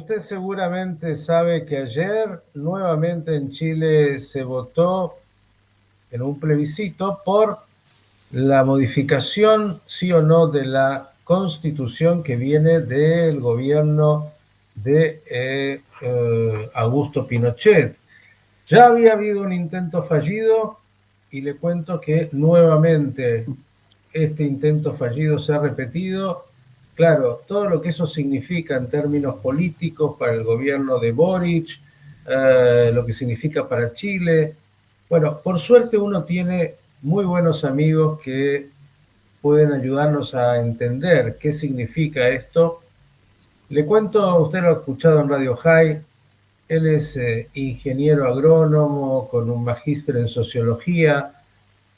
usted seguramente sabe que ayer nuevamente en Chile se votó en un plebiscito por la modificación, sí o no, de la Constitución que viene del gobierno de Augusto Pinochet. Ya había habido un intento fallido y le cuento que nuevamente este intento fallido se ha repetido. Claro, todo lo que eso significa en términos políticos para el gobierno de Boric, lo que significa para Chile. Bueno, por suerte uno tiene muy buenos amigos que pueden ayudarnos a entender qué significa esto. Le cuento, usted lo ha escuchado en Radio High, él es ingeniero agrónomo con un magíster en sociología,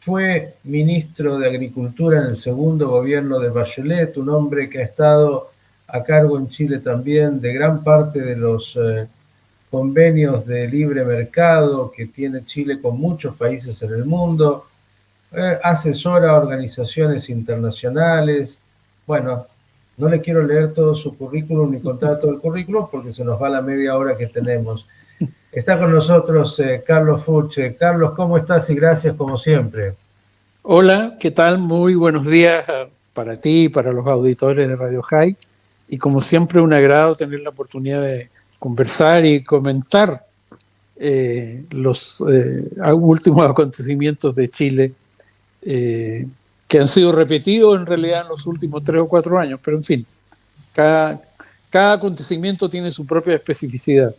fue ministro de Agricultura en el segundo gobierno de Bachelet, un hombre que ha estado a cargo en Chile también de gran parte de los convenios de libre mercado que tiene Chile con muchos países en el mundo, asesora a organizaciones internacionales. Bueno, no le quiero leer todo su currículum ni contar todo el currículum porque se nos va la media hora que tenemos. Está con nosotros Carlos Fuche. Carlos, ¿cómo estás? Y gracias como siempre. Hola, ¿qué tal? Muy buenos días para ti y para los auditores de Radio High. Y como siempre, un agrado tener la oportunidad de conversar y comentar los últimos acontecimientos de Chile que han sido repetidos en realidad en los últimos 3 o 4 años. Pero en fin, cada acontecimiento tiene su propia especificidad.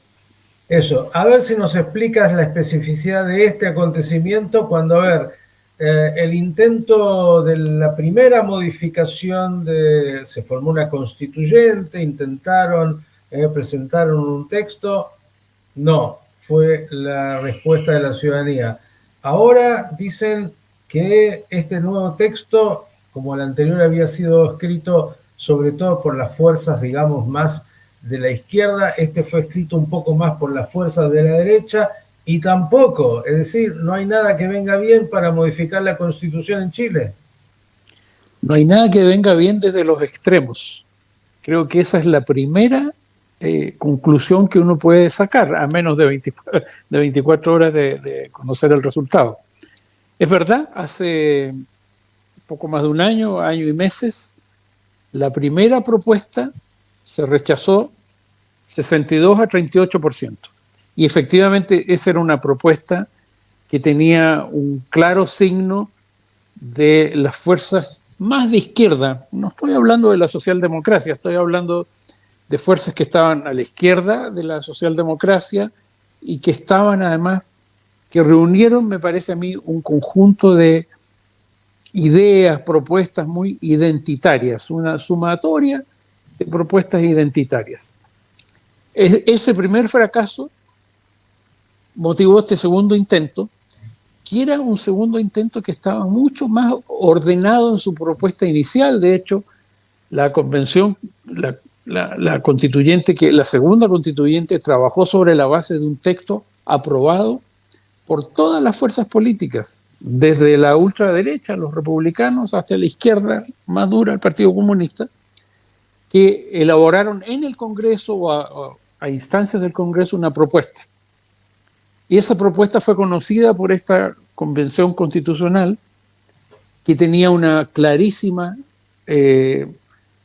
Eso, a ver si nos explicas la especificidad de este acontecimiento cuando, a ver, el intento de la primera modificación se formó una constituyente, intentaron, presentaron un texto, no, fue la respuesta de la ciudadanía. Ahora dicen que este nuevo texto, como el anterior había sido escrito sobre todo por las fuerzas, digamos, más de la izquierda, este fue escrito un poco más por las fuerzas de la derecha y tampoco, es decir, no hay nada que venga bien para modificar la Constitución en Chile. No hay nada que venga bien desde los extremos. Creo que esa es la primera conclusión que uno puede sacar a menos de 24 horas de conocer el resultado. Es verdad, hace poco más de un año, año y meses, la primera propuesta se rechazó 62 a 38%. Y efectivamente esa era una propuesta que tenía un claro signo de las fuerzas más de izquierda. No estoy hablando de la socialdemocracia, estoy hablando de fuerzas que estaban a la izquierda de la socialdemocracia y que estaban además, que reunieron, me parece a mí, un conjunto de ideas, propuestas muy identitarias, una sumatoria de propuestas identitarias. Ese primer fracaso motivó este segundo intento, que era un segundo intento que estaba mucho más ordenado en su propuesta inicial. De hecho, la convención, la constituyente, la segunda constituyente trabajó sobre la base de un texto aprobado por todas las fuerzas políticas, desde la ultraderecha, los republicanos, hasta la izquierda más dura, el Partido Comunista, que elaboraron en el Congreso o a instancias del Congreso una propuesta. Y esa propuesta fue conocida por esta convención constitucional que tenía una clarísima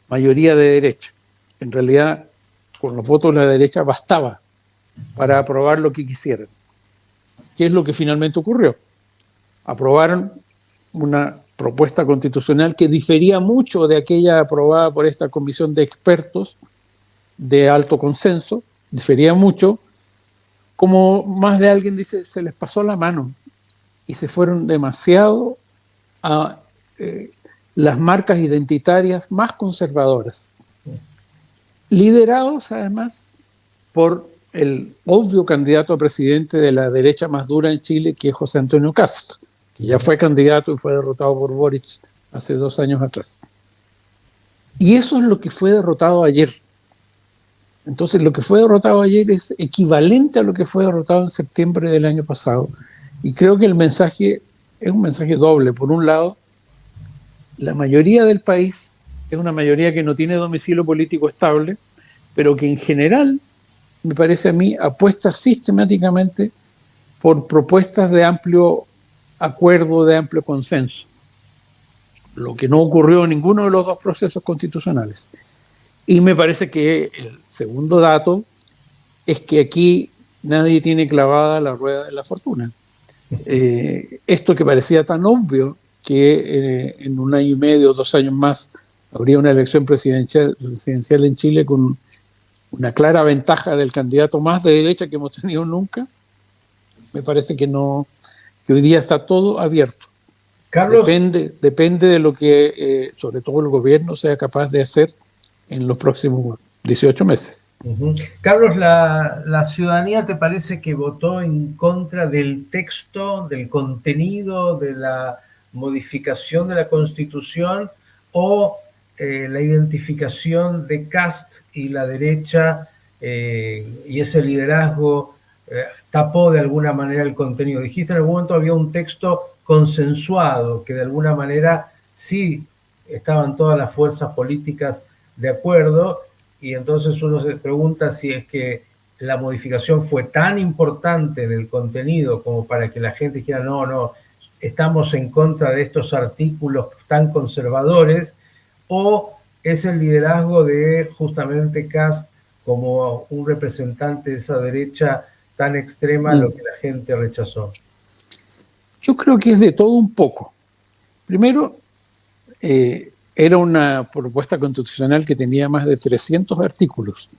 mayoría de derecha. En realidad, con los votos de la derecha bastaba para aprobar lo que quisieran. ¿Qué es lo que finalmente ocurrió? Aprobaron una propuesta constitucional que difería mucho de aquella aprobada por esta comisión de expertos de alto consenso, difería mucho. Como más de alguien dice, se les pasó la mano y se fueron demasiado a las marcas identitarias más conservadoras, liderados además por el obvio candidato a presidente de la derecha más dura en Chile, que es José Antonio Kast, que ya fue candidato y fue derrotado por Boric hace 2 años atrás. Y eso es lo que fue derrotado ayer. Entonces, lo que fue derrotado ayer es equivalente a lo que fue derrotado en septiembre del año pasado. Y creo que el mensaje es un mensaje doble. Por un lado, la mayoría del país es una mayoría que no tiene domicilio político estable, pero que en general me parece a mí, apuesta sistemáticamente por propuestas de amplio acuerdo, de amplio consenso, lo que no ocurrió en ninguno de los dos procesos constitucionales. Y me parece que el segundo dato es que aquí nadie tiene clavada la rueda de la fortuna. Esto que parecía tan obvio que en un año y medio, 2 años más, habría una elección presidencial en Chile con una clara ventaja del candidato más de derecha que hemos tenido nunca, me parece que no, que hoy día está todo abierto. Carlos, Depende de lo que, sobre todo el gobierno, sea capaz de hacer en los próximos 18 meses. Carlos, ¿la ciudadanía te parece que votó en contra del texto, del contenido, de la modificación de la Constitución o la identificación de Kast y la derecha y ese liderazgo tapó de alguna manera el contenido? Dijiste en algún momento había un texto consensuado, que de alguna manera sí estaban todas las fuerzas políticas de acuerdo, y entonces uno se pregunta si es que la modificación fue tan importante en el contenido como para que la gente dijera no, estamos en contra de estos artículos tan conservadores, o es el liderazgo de justamente Kast como un representante de esa derecha tan extrema lo que la gente rechazó. Yo creo que es de todo un poco. Primero, era una propuesta constitucional que tenía más de 300 artículos.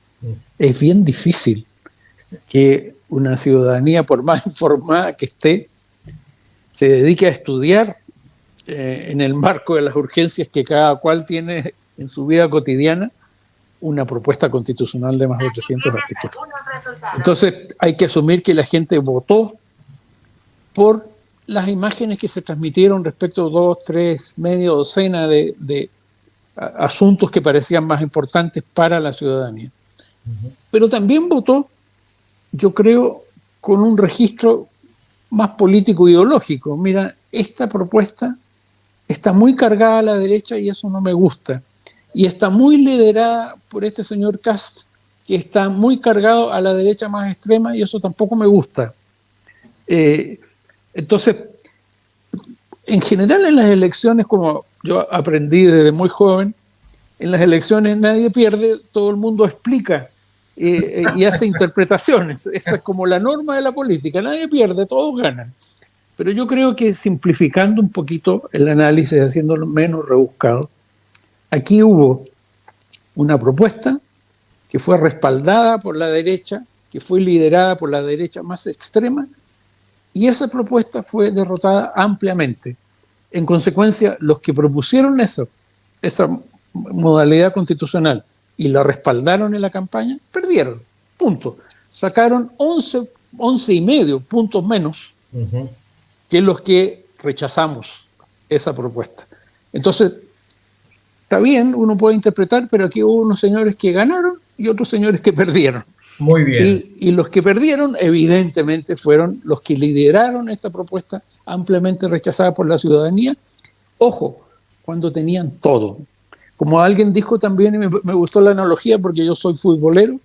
Es bien difícil que una ciudadanía, por más informada que esté, se dedique a estudiar en el marco de las urgencias que cada cual tiene en su vida cotidiana una propuesta constitucional de más de 300 artículos. Entonces hay que asumir que la gente votó por las imágenes que se transmitieron respecto a 2, 3, media docena de asuntos que parecían más importantes para la ciudadanía. Pero también votó, yo creo, con un registro más político-ideológico. Mira, esta propuesta está muy cargada a la derecha y eso no me gusta. Y está muy liderada por este señor Kast, que está muy cargado a la derecha más extrema y eso tampoco me gusta. Entonces, en general en las elecciones, como yo aprendí desde muy joven, en las elecciones nadie pierde, todo el mundo explica y hace interpretaciones. Esa es como la norma de la política, nadie pierde, todos ganan. Pero yo creo que simplificando un poquito el análisis, haciéndolo menos rebuscado, aquí hubo una propuesta que fue respaldada por la derecha, que fue liderada por la derecha más extrema, y esa propuesta fue derrotada ampliamente. En consecuencia, los que propusieron esa modalidad constitucional y la respaldaron en la campaña, perdieron, punto. Sacaron 11,5 puntos menos que los que rechazamos esa propuesta. Entonces, está bien, uno puede interpretar, pero aquí hubo unos señores que ganaron y otros señores que perdieron. Muy bien. Y los que perdieron, evidentemente, fueron los que lideraron esta propuesta ampliamente rechazada por la ciudadanía. Ojo, cuando tenían todo. Como alguien dijo también, y me gustó la analogía porque yo soy futbolero,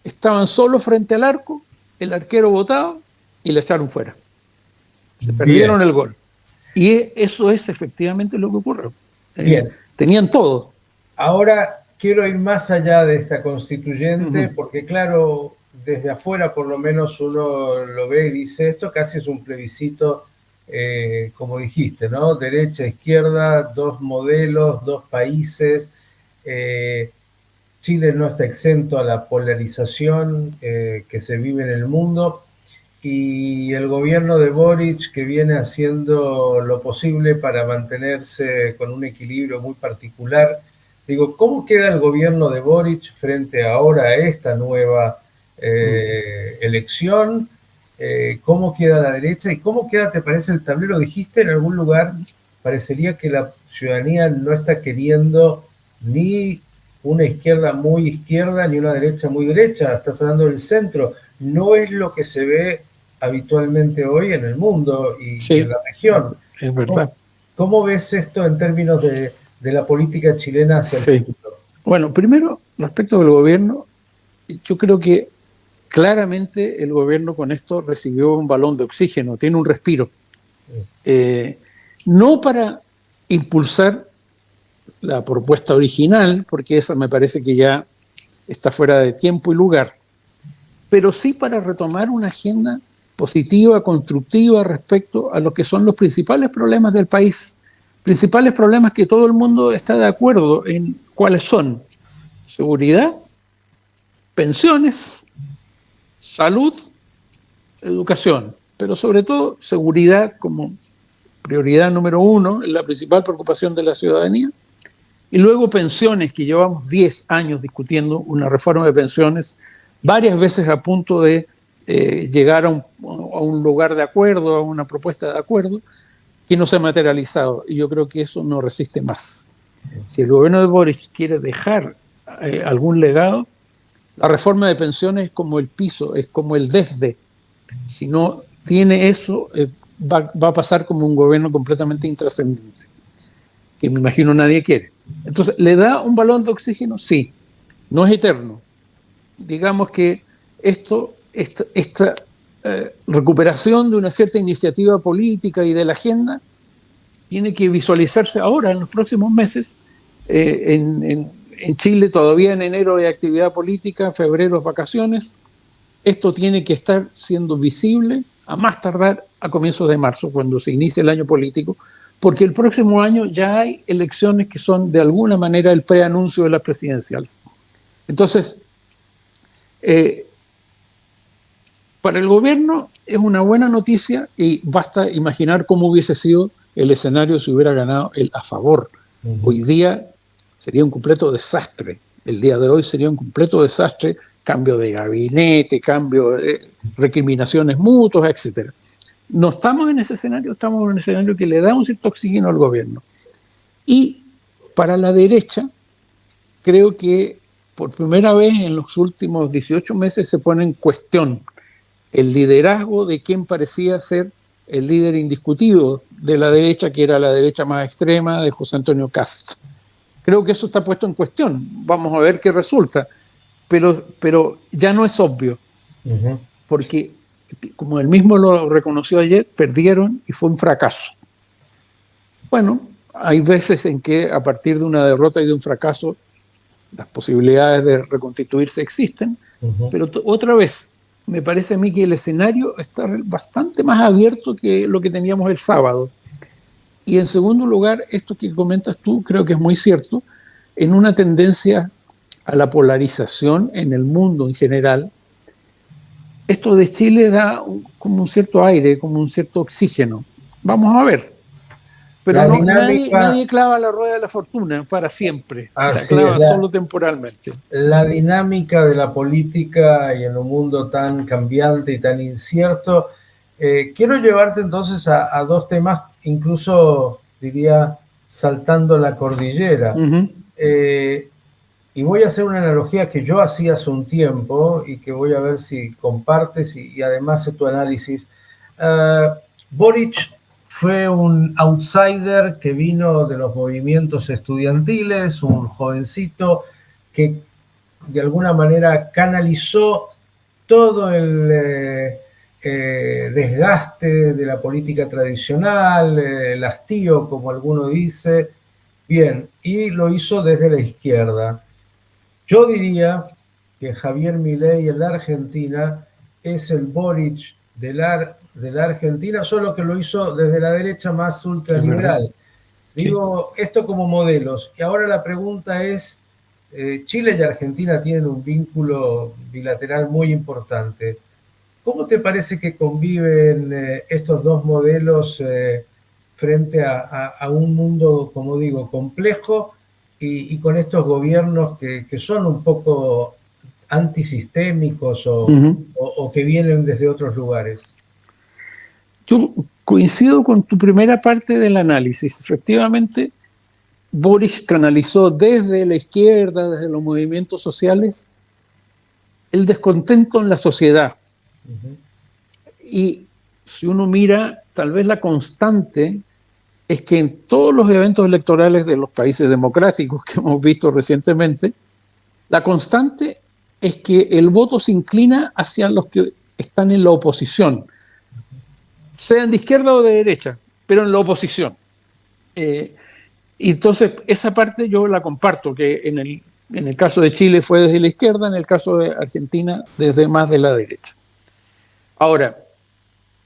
estaban solos frente al arco, el arquero botado y le echaron fuera. Se perdieron el gol. Y eso es efectivamente lo que ocurrió. Bien. Tenían todo. Ahora quiero ir más allá de esta constituyente, porque claro, desde afuera por lo menos uno lo ve y dice, esto casi es un plebiscito, como dijiste, ¿no? Derecha, izquierda, dos modelos, dos países. Chile no está exento a la polarización que se vive en el mundo, y el gobierno de Boric, que viene haciendo lo posible para mantenerse con un equilibrio muy particular. Digo, ¿cómo queda el gobierno de Boric frente ahora a esta nueva elección? ¿Cómo queda la derecha? ¿Y cómo queda, te parece, el tablero? Dijiste en algún lugar, parecería que la ciudadanía no está queriendo ni una izquierda muy izquierda ni una derecha muy derecha. Estás hablando del centro. No es lo que se ve habitualmente hoy en el mundo y en la región. Es verdad. ¿Cómo ves esto en términos de la política chilena hacia el futuro? Bueno, primero, respecto del gobierno, yo creo que claramente el gobierno con esto recibió un balón de oxígeno, tiene un respiro. No para impulsar la propuesta original, porque esa me parece que ya está fuera de tiempo y lugar, pero sí para retomar una agenda positiva, constructiva respecto a lo que son los principales problemas del país, principales problemas que todo el mundo está de acuerdo en cuáles son: seguridad, pensiones, salud, educación, pero sobre todo seguridad como prioridad número uno, la principal preocupación de la ciudadanía, y luego pensiones, que llevamos 10 años discutiendo una reforma de pensiones, varias veces a punto de llegar a un lugar de acuerdo, a una propuesta de acuerdo, que no se ha materializado. Y yo creo que eso no resiste más. Si el gobierno de Boric quiere dejar algún legado, la reforma de pensiones es como el piso, es como el desde. Si no tiene eso, va a pasar como un gobierno completamente intrascendente, que me imagino nadie quiere. Entonces, ¿le da un balón de oxígeno? Sí. No es eterno. Digamos que esta recuperación de una cierta iniciativa política y de la agenda tiene que visualizarse ahora, en los próximos meses. En Chile todavía en enero hay actividad política, en febrero es vacaciones. Esto tiene que estar siendo visible a más tardar a comienzos de marzo, cuando se inicie el año político, porque el próximo año ya hay elecciones que son de alguna manera el preanuncio de las presidenciales. Entonces, para el gobierno es una buena noticia, y basta imaginar cómo hubiese sido el escenario si hubiera ganado el a favor. Hoy día sería un completo desastre. El día de hoy sería un completo desastre, cambio de gabinete, cambio de recriminaciones mutuas, etc. No estamos en ese escenario, estamos en un escenario que le da un cierto oxígeno al gobierno. Y para la derecha, creo que por primera vez en los últimos 18 meses se pone en cuestión el liderazgo de quien parecía ser el líder indiscutido de la derecha, que era la derecha más extrema de José Antonio Kast. Creo que eso está puesto en cuestión. Vamos a ver qué resulta. Pero ya no es obvio. Porque, como él mismo lo reconoció ayer, perdieron y fue un fracaso. Bueno, hay veces en que a partir de una derrota y de un fracaso las posibilidades de reconstituirse existen, pero otra vez, me parece a mí que el escenario está bastante más abierto que lo que teníamos el sábado. Y en segundo lugar, esto que comentas tú creo que es muy cierto, en una tendencia a la polarización en el mundo en general. Esto de Chile da como un cierto aire, como un cierto oxígeno. Vamos a ver. Pero nadie clava la rueda de la fortuna para siempre. La clava solo temporalmente. La dinámica de la política y en un mundo tan cambiante y tan incierto. Quiero llevarte entonces a dos temas, incluso diría saltando la cordillera. Y voy a hacer una analogía que yo hacía hace un tiempo y que voy a ver si compartes y además de tu análisis. Boric fue un outsider que vino de los movimientos estudiantiles, un jovencito que de alguna manera canalizó todo el desgaste de la política tradicional, el hastío, como alguno dice, bien, y lo hizo desde la izquierda. Yo diría que Javier Milei en la Argentina es el Boric de la Argentina, solo que lo hizo desde la derecha más ultraliberal. Digo esto como modelos. Y ahora la pregunta es, Chile y Argentina tienen un vínculo bilateral muy importante. ¿Cómo te parece que conviven estos dos modelos frente a un mundo, como digo, complejo y con estos gobiernos que son un poco antisistémicos o que vienen desde otros lugares? Yo coincido con tu primera parte del análisis. Efectivamente, Boric canalizó desde la izquierda, desde los movimientos sociales, el descontento en la sociedad. Y si uno mira, tal vez la constante es que en todos los eventos electorales de los países democráticos que hemos visto recientemente, la constante es que el voto se inclina hacia los que están en la oposición, sean de izquierda o de derecha, pero en la oposición. Y entonces, esa parte yo la comparto, que en el caso de Chile fue desde la izquierda, en el caso de Argentina desde más de la derecha. Ahora,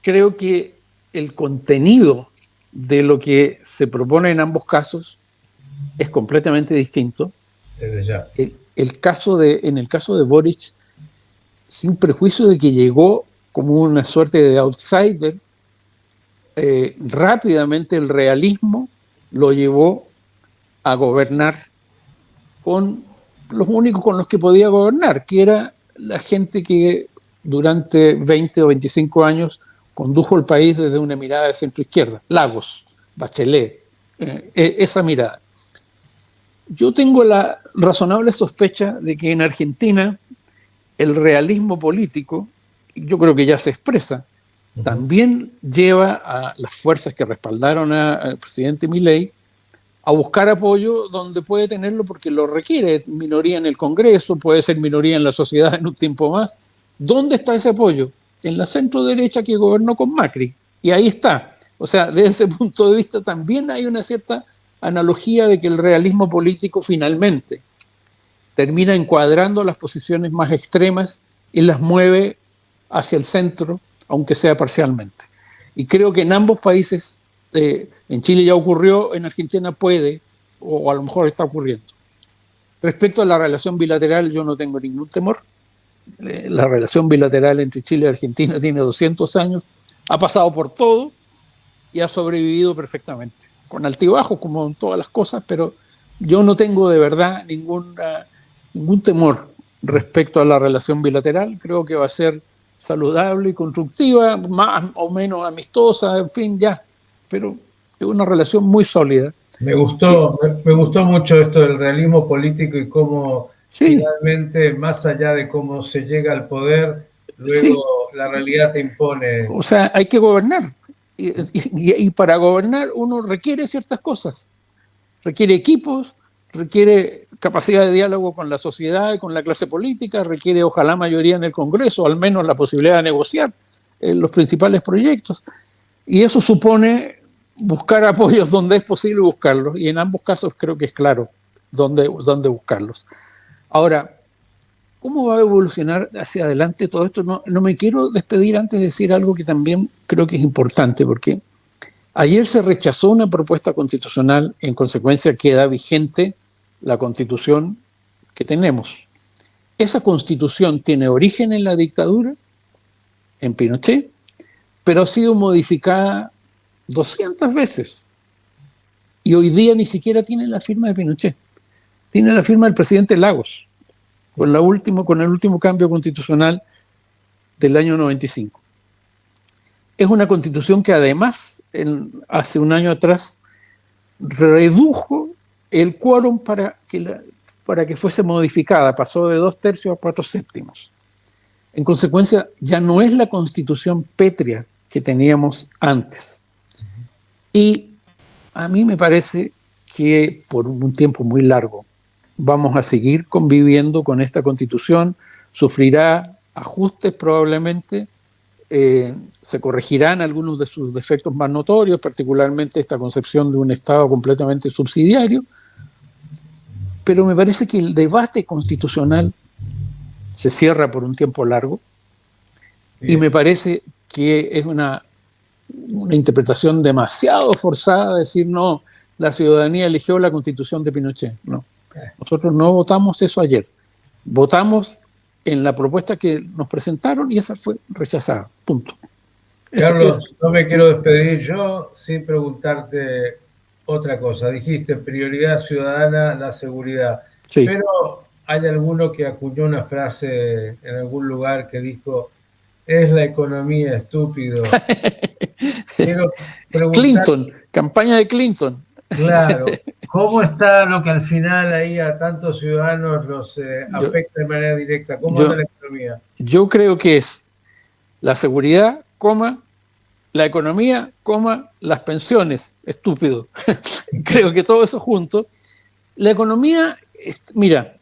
creo que el contenido de lo que se propone en ambos casos es completamente distinto. Desde ya. En el caso de Boric, sin prejuicio de que llegó como una suerte de outsider, rápidamente el realismo lo llevó a gobernar con los únicos con los que podía gobernar, que era la gente que durante 20 o 25 años condujo el país desde una mirada de centro-izquierda, Lagos, Bachelet, esa mirada. Yo tengo la razonable sospecha de que en Argentina el realismo político, yo creo que ya se expresa, también lleva a las fuerzas que respaldaron al presidente Milei a buscar apoyo donde puede tenerlo porque lo requiere. Minoría en el Congreso, puede ser minoría en la sociedad en un tiempo más. ¿Dónde está ese apoyo? En la centro derecha que gobernó con Macri. Y ahí está. O sea, desde ese punto de vista también hay una cierta analogía de que el realismo político finalmente termina encuadrando las posiciones más extremas y las mueve hacia el centro, aunque sea parcialmente. Y creo que en ambos países, en Chile ya ocurrió, en Argentina puede, o a lo mejor está ocurriendo. Respecto a la relación bilateral, yo no tengo ningún temor. La relación bilateral entre Chile y Argentina tiene 200 años, ha pasado por todo y ha sobrevivido perfectamente. Con altibajos, como en todas las cosas, pero yo no tengo de verdad ningún temor respecto a la relación bilateral. Creo que va a ser saludable y constructiva, más o menos amistosa, en fin, ya. Pero es una relación muy sólida. Me gustó mucho esto del realismo político y cómo finalmente, más allá de cómo se llega al poder, luego la realidad te impone. O sea, hay que gobernar. Y para gobernar uno requiere ciertas cosas. Requiere equipos, requiere capacidad de diálogo con la sociedad y con la clase política, requiere ojalá mayoría en el Congreso, al menos la posibilidad de negociar los principales proyectos. Y eso supone buscar apoyos donde es posible buscarlos, y en ambos casos creo que es claro dónde buscarlos. Ahora, ¿cómo va a evolucionar hacia adelante todo esto? No me quiero despedir antes de decir algo que también creo que es importante, porque ayer se rechazó una propuesta constitucional, en consecuencia queda vigente la constitución que tenemos. Esa constitución tiene origen en la dictadura, en Pinochet, pero ha sido modificada 200 veces. Y hoy día ni siquiera tiene la firma de Pinochet. Tiene la firma del presidente Lagos, con el último cambio constitucional del año 95. Es una constitución que además, hace un año atrás, redujo el quórum para que fuese modificada. Pasó de 2/3 a 4/7. En consecuencia, ya no es la constitución pétrea que teníamos antes. Y a mí me parece que por un tiempo muy largo vamos a seguir conviviendo con esta constitución. Sufrirá ajustes probablemente, se corregirán algunos de sus defectos más notorios, particularmente esta concepción de un Estado completamente subsidiario, pero me parece que el debate constitucional se cierra por un tiempo largo. Y me parece que es una interpretación demasiado forzada de decir, no, la ciudadanía eligió la constitución de Pinochet. No, nosotros no votamos eso ayer. Votamos en la propuesta que nos presentaron y esa fue rechazada. Punto. Carlos, no me quiero despedir yo sin preguntarte otra cosa. Dijiste prioridad ciudadana, la seguridad. Sí. Pero hay alguno que acuñó una frase en algún lugar que dijo, es la economía, estúpido. Quiero Clinton, campaña de Clinton. Claro. ¿Cómo está lo que al final ahí a tantos ciudadanos los afecta de manera directa? ¿Cómo anda la economía? Yo creo que es la seguridad, la economía, las pensiones, estúpido. Creo que todo eso junto. La economía, mira,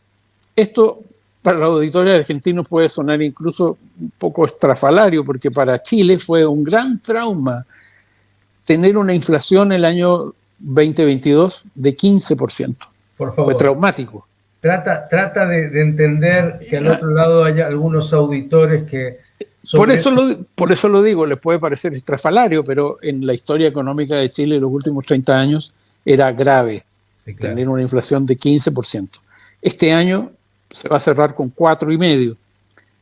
esto para los auditores argentinos puede sonar incluso un poco estrafalario, porque para Chile fue un gran trauma tener una inflación el año 2022 de 15%. Por Fue favor, traumático. trata de entender que al otro lado hay algunos auditores que Por sobre eso, por eso lo digo, les puede parecer estrafalario, pero en la historia económica de Chile en los últimos 30 años era grave sí, claro. tener una inflación de 15%. Este año se va a cerrar con 4,5%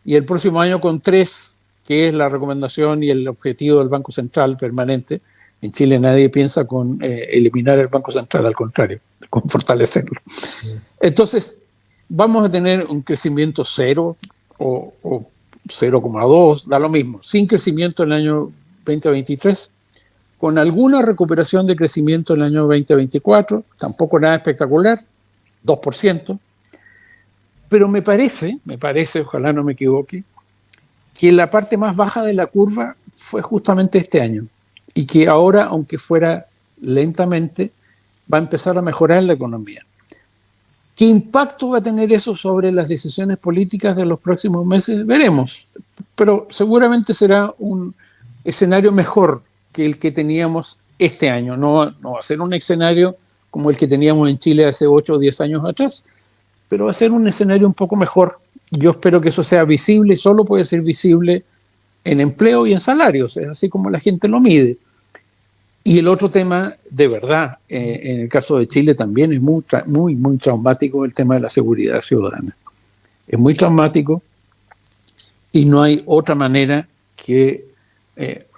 y el próximo año con 3%, que es la recomendación y el objetivo del Banco Central permanente. En Chile nadie piensa con eliminar el Banco Central, al contrario, con fortalecerlo. Entonces, vamos a tener un crecimiento cero o 0,2, da lo mismo, sin crecimiento en el año 2023, con alguna recuperación de crecimiento en el año 2024, tampoco nada espectacular, 2%, pero me parece, ojalá no me equivoque, que la parte más baja de la curva fue justamente este año y que ahora, aunque fuera lentamente, va a empezar a mejorar la economía. ¿Qué impacto va a tener eso sobre las decisiones políticas de los próximos meses? Veremos, pero seguramente será un escenario mejor que el que teníamos este año. No va a ser un escenario como el que teníamos en Chile hace 8 o 10 años atrás, pero va a ser un escenario un poco mejor. Yo espero que eso sea visible, solo puede ser visible en empleo y en salarios, es así como la gente lo mide. Y el otro tema, de verdad, en el caso de Chile también es muy traumático el tema de la seguridad ciudadana. Es muy traumático y no hay otra manera que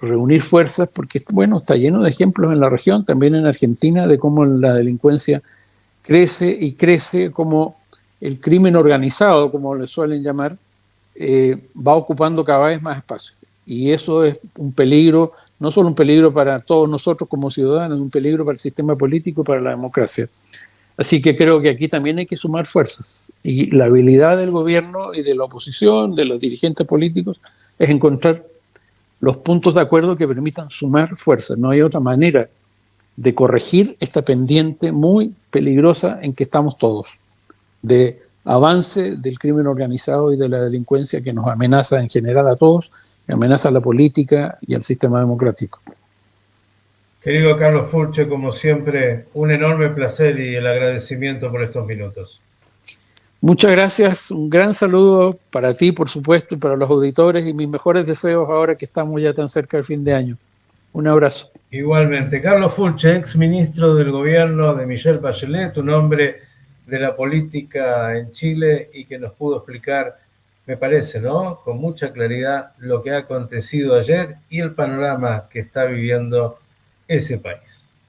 reunir fuerzas, porque, bueno, está lleno de ejemplos en la región, también en Argentina, de cómo la delincuencia crece y crece, como el crimen organizado, como le suelen llamar, va ocupando cada vez más espacio. Y eso es un peligro, no solo un peligro para todos nosotros como ciudadanos, es un peligro para el sistema político y para la democracia. Así que creo que aquí también hay que sumar fuerzas. Y la habilidad del gobierno y de la oposición, de los dirigentes políticos, es encontrar los puntos de acuerdo que permitan sumar fuerzas. No hay otra manera de corregir esta pendiente muy peligrosa en que estamos todos, de avance del crimen organizado y de la delincuencia que nos amenaza en general a todos, que amenaza a la política y al sistema democrático. Querido Carlos Fulche, como siempre, un enorme placer y el agradecimiento por estos minutos. Muchas gracias, un gran saludo para ti, por supuesto, y para los auditores, y mis mejores deseos ahora que estamos ya tan cerca del fin de año. Un abrazo. Igualmente, Carlos Fulche, ex ministro del gobierno de Michelle Bachelet, un hombre de la política en Chile y que nos pudo explicar, me parece, ¿no?, con mucha claridad lo que ha acontecido ayer y el panorama que está viviendo ese país.